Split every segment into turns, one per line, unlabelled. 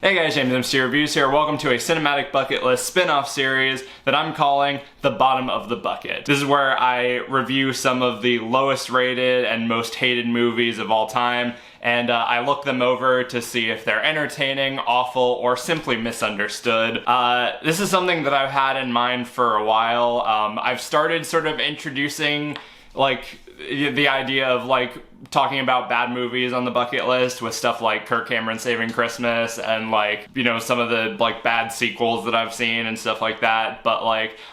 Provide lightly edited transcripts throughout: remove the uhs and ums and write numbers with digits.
Hey guys, JamesMCD's Reviews here. Welcome to a cinematic bucket list spin-off series that I'm calling The Bottom of the Bucket. This is where I review some of the lowest rated and most hated movies of all time, and I look them over to see if they're entertaining, awful, or simply misunderstood. This is something that I've had in mind for a while. I've started sort of introducing the idea of talking about bad movies on the bucket list with stuff like Kirk Cameron's Saving Christmas and some of the bad sequels that I've seen and stuff like that, but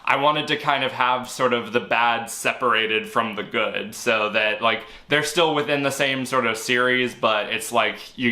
I wanted to kind of have sort of the bad separated from the good so that they're still within the same sort of series, but it's you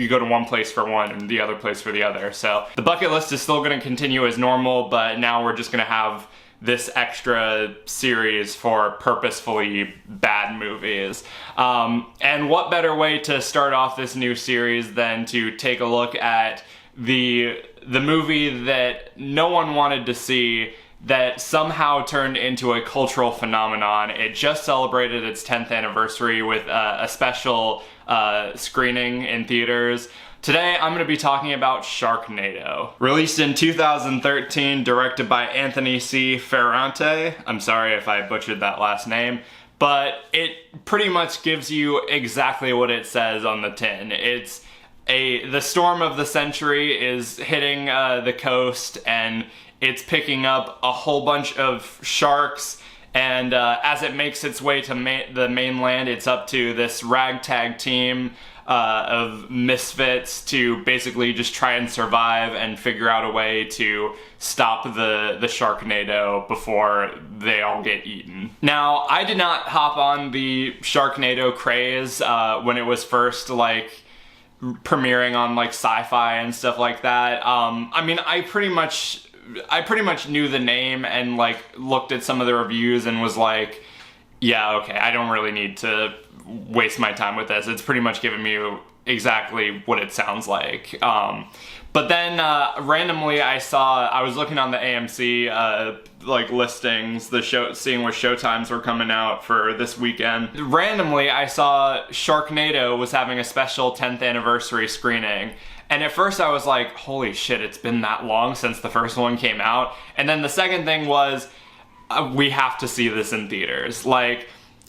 go to one place for one and the other place for the other. So the bucket list is still going to continue as normal, but now we're just going to have this extra series for purposefully bad movies. And what better way to start off this new series than to take a look at the movie that no one wanted to see that somehow turned into a cultural phenomenon. It just celebrated its 10th anniversary with a special screening in theaters. Today, I'm going to be talking about Sharknado. Released in 2013, directed by Anthony C. Ferrante. I'm sorry if I butchered that last name, but it pretty much gives you exactly what it says on the tin. The storm of the century is hitting the coast, and it's picking up a whole bunch of sharks, and as it makes its way to the mainland, it's up to this ragtag team of misfits to basically just try and survive and figure out a way to stop the Sharknado before they all get eaten. Now, I did not hop on the Sharknado craze when it was first premiering on sci-fi and stuff like that. I mean, I pretty much knew the name and looked at some of the reviews and was like, yeah, okay, I don't really need to waste my time with this. It's pretty much giving me exactly what it sounds like. But then randomly I was looking on the AMC listings, seeing what showtimes were coming out for this weekend. Randomly I saw Sharknado was having a special 10th anniversary screening. And at first I was like, holy shit, it's been that long since the first one came out. And then the second thing was, we have to see this in theaters.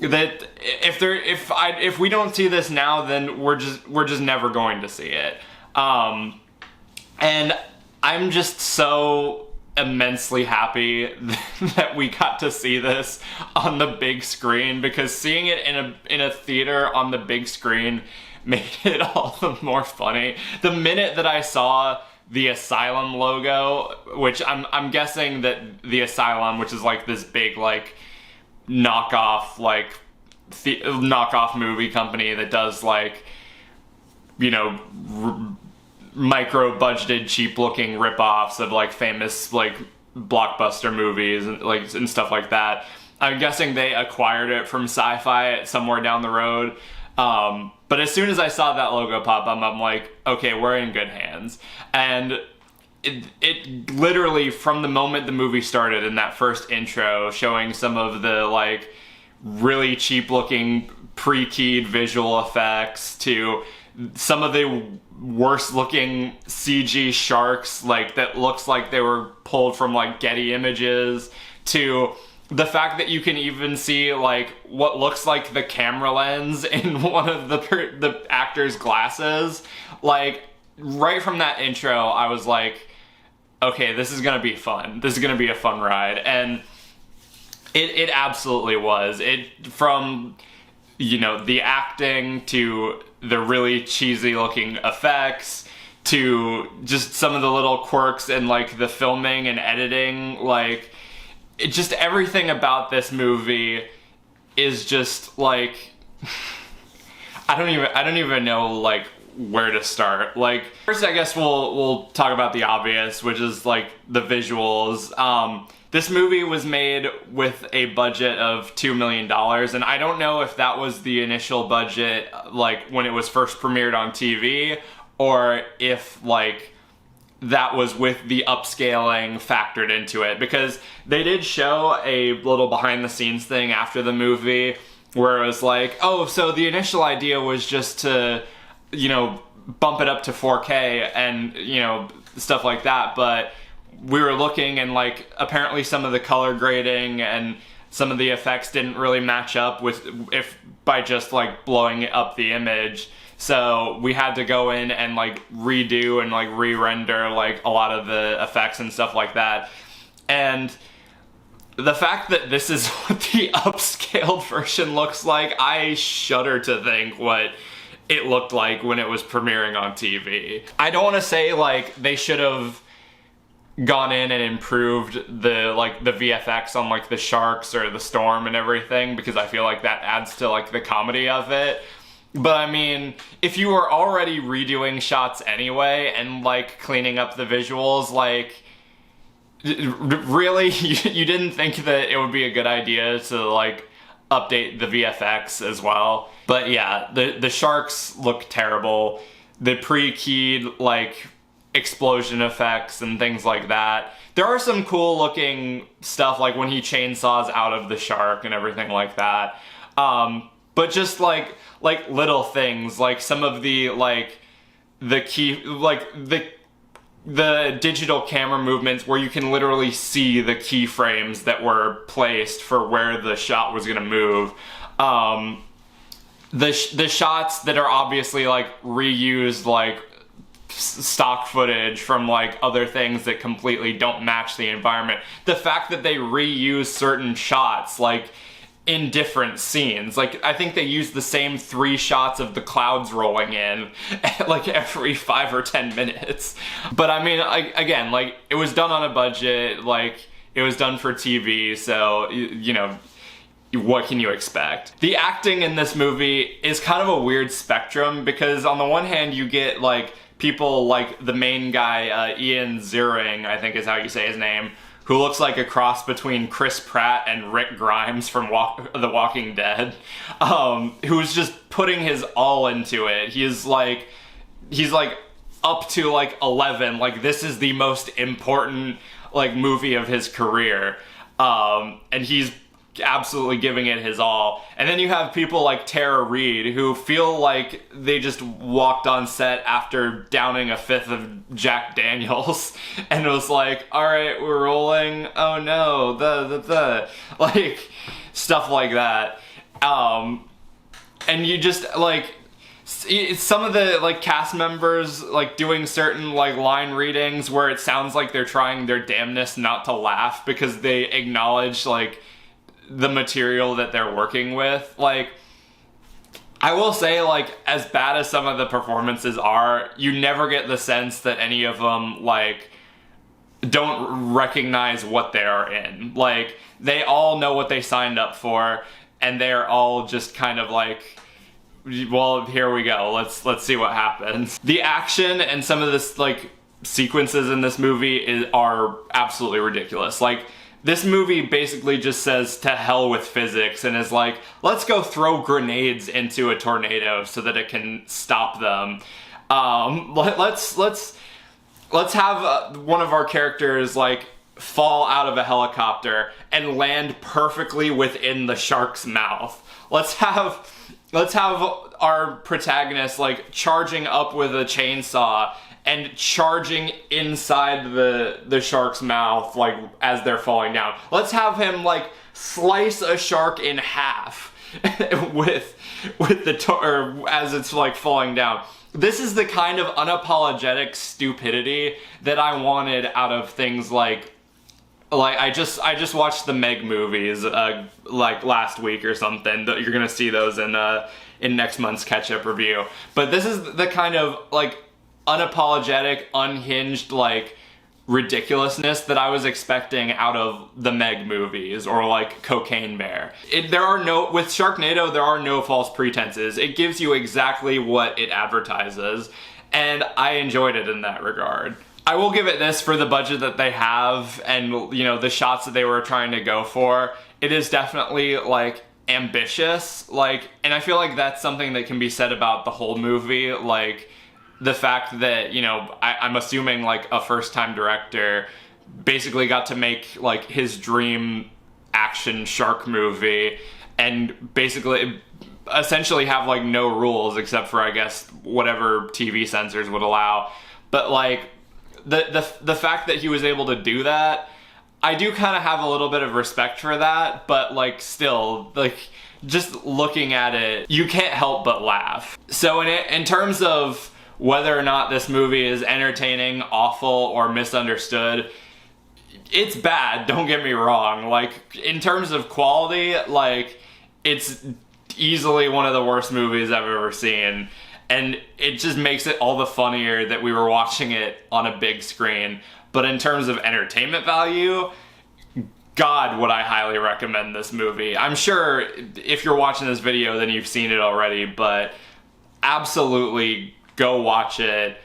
That if we don't see this now, then we're just never going to see it. And I'm just so immensely happy that we got to see this on the big screen, because seeing it in a theater on the big screen made it all the more funny. The minute that I saw the Asylum logo, which I'm guessing that the Asylum, which is this big knockoff movie company that does micro budgeted cheap looking ripoffs of famous blockbuster movies and stuff like that. I'm guessing they acquired it from Sci-Fi somewhere down the road. But as soon as I saw that logo pop up, I'm like, okay, we're in good hands. And it literally, from the moment the movie started in that first intro, showing some of the really cheap looking pre-keyed visual effects to some of the worst looking CG sharks that looks like they were pulled from Getty Images, to the fact that you can even see what looks like the camera lens in one of the actor's glasses. Right from that intro, I was like, okay, this is gonna be fun. This is gonna be a fun ride. And it absolutely was. From the acting to the really cheesy looking effects to just some of the little quirks and the filming and editing, just everything about this movie is just I don't even know where to start. First, I guess we'll talk about the obvious, which is the visuals. This movie was made with a budget of $2 million, and I don't know if that was the initial budget when it was first premiered on TV, or if that was with the upscaling factored into it, because they did show a little behind the scenes thing after the movie where it was oh, so the initial idea was just to, bump it up to 4K and, you know, stuff like that, but we were looking and like apparently some of the color grading and some of the effects didn't really match up with by just like blowing up the image. So we had to go in and like redo and like re-render like a lot of the effects and stuff like that. And the fact that this is what the upscaled version looks like, I shudder to think what it looked like when it was premiering on TV. I don't want to say like they should have gone in and improved the VFX on like the sharks or the storm and everything, because I feel like that adds to like the comedy of it. But I mean, if you were already redoing shots anyway and like cleaning up the visuals, like really you didn't think that it would be a good idea to like update the VFX as well? But yeah, the sharks look terrible. The pre-keyed like explosion effects and things like that. There are some cool looking stuff like when he chainsaws out of the shark and everything like that. But just like little things, like some of the like the key, like the digital camera movements where you can literally see the keyframes that were placed for where the shot was gonna move. The shots that are obviously like reused like stock footage from like other things that completely don't match the environment. The fact that they reuse certain shots like in different scenes, like I think they used the same 3 shots of the clouds rolling in like every 5 or 10 minutes. But I mean, again, like it was done on a budget, like it was done for TV, so you know, what can you expect? The acting in this movie is kind of a weird spectrum, because on the one hand you get like people like the main guy, Ian Ziering, I think is how you say his name, who looks like a cross between Chris Pratt and Rick Grimes from The Walking Dead, who's just putting his all into it. He's like up to like 11, like this is the most important like movie of his career, and he's absolutely giving it his all. And then you have people like Tara Reid who feel like they just walked on set after downing a 5th of Jack Daniels and it was like, all right, we're rolling, oh no, the like stuff like that. And you just like some of the like cast members like doing certain like line readings where it sounds like they're trying their damnedest not to laugh because they acknowledge like the material that they're working with. Like, I will say, like, as bad as some of the performances are, you never get the sense that any of them, like, don't recognize what they are in. Like, they all know what they signed up for, and they're all just kind of like, well, here we go, let's see what happens. The action and some of this, like, sequences in this movie are absolutely ridiculous. Like, this movie basically just says to hell with physics and is like, let's go throw grenades into a tornado so that it can stop them. Let's have one of our characters like fall out of a helicopter and land perfectly within the shark's mouth. Let's have our protagonist like charging up with a chainsaw and charging inside the shark's mouth, like, as they're falling down. Let's have him, like, slice a shark in half with or as it's, like, falling down. This is the kind of unapologetic stupidity that I wanted out of things like I just watched the Meg movies, like, last week or something. You're gonna see those in next month's catch-up review. But this is the kind of, like, unapologetic, unhinged, like, ridiculousness that I was expecting out of the Meg movies or like Cocaine Bear. With Sharknado, there are no false pretenses. It gives you exactly what it advertises, and I enjoyed it in that regard. I will give it this for the budget that they have and, you know, the shots that they were trying to go for. It is definitely, like, ambitious, like, and I feel like that's something that can be said about the whole movie, like, the fact that, you know, I'm assuming, like, a first-time director basically got to make, like, his dream action shark movie, and basically, essentially have like no rules except for, I guess, whatever TV censors would allow. But like the fact that he was able to do that, I do kind of have a little bit of respect for that, but like still, like just looking at it, you can't help but laugh. So in terms of whether or not this movie is entertaining, awful, or misunderstood, it's bad, don't get me wrong. Like, in terms of quality, like, it's easily one of the worst movies I've ever seen. And it just makes it all the funnier that we were watching it on a big screen. But in terms of entertainment value, God, would I highly recommend this movie. I'm sure if you're watching this video, then you've seen it already, but absolutely go watch it.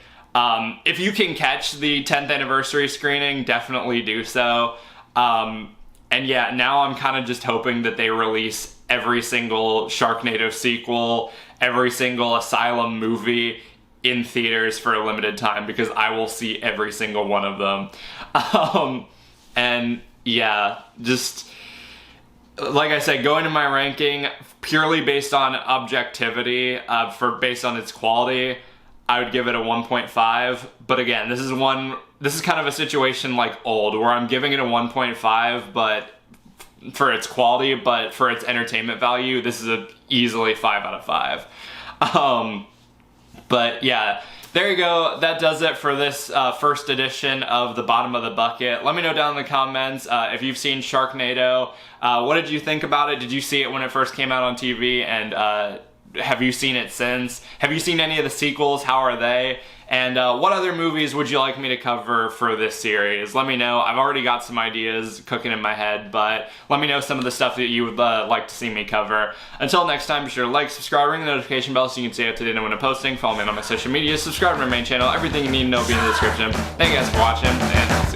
If you can catch the 10th anniversary screening, definitely do so. And yeah, now I'm kind of just hoping that they release every single Sharknado sequel, every single Asylum movie in theaters for a limited time, because I will see every single one of them. And yeah, just like I said, going to my ranking purely based on objectivity, based on its quality, I would give it a 1.5. But again, this is kind of a situation like Old, where I'm giving it a 1.5, but for its quality, but for its entertainment value, this is a easily 5 out of 5. But yeah, there you go. That does it for this first edition of the Bottom of the Bucket. Let me know down in the comments if you've seen Sharknado. What did you think about it? Did you see it when it first came out on TV? And have you seen it since? Have you seen any of the sequels? How are they? And what other movies would you like me to cover for this series? Let me know. I've already got some ideas cooking in my head, but let me know some of the stuff that you would like to see me cover. Until next time, be sure to like, subscribe, ring the notification bell so you can stay up to date on when I'm posting. Follow me on my social media, subscribe to my main channel. Everything you need to know will be in the description. Thank you guys for watching, and I'll see you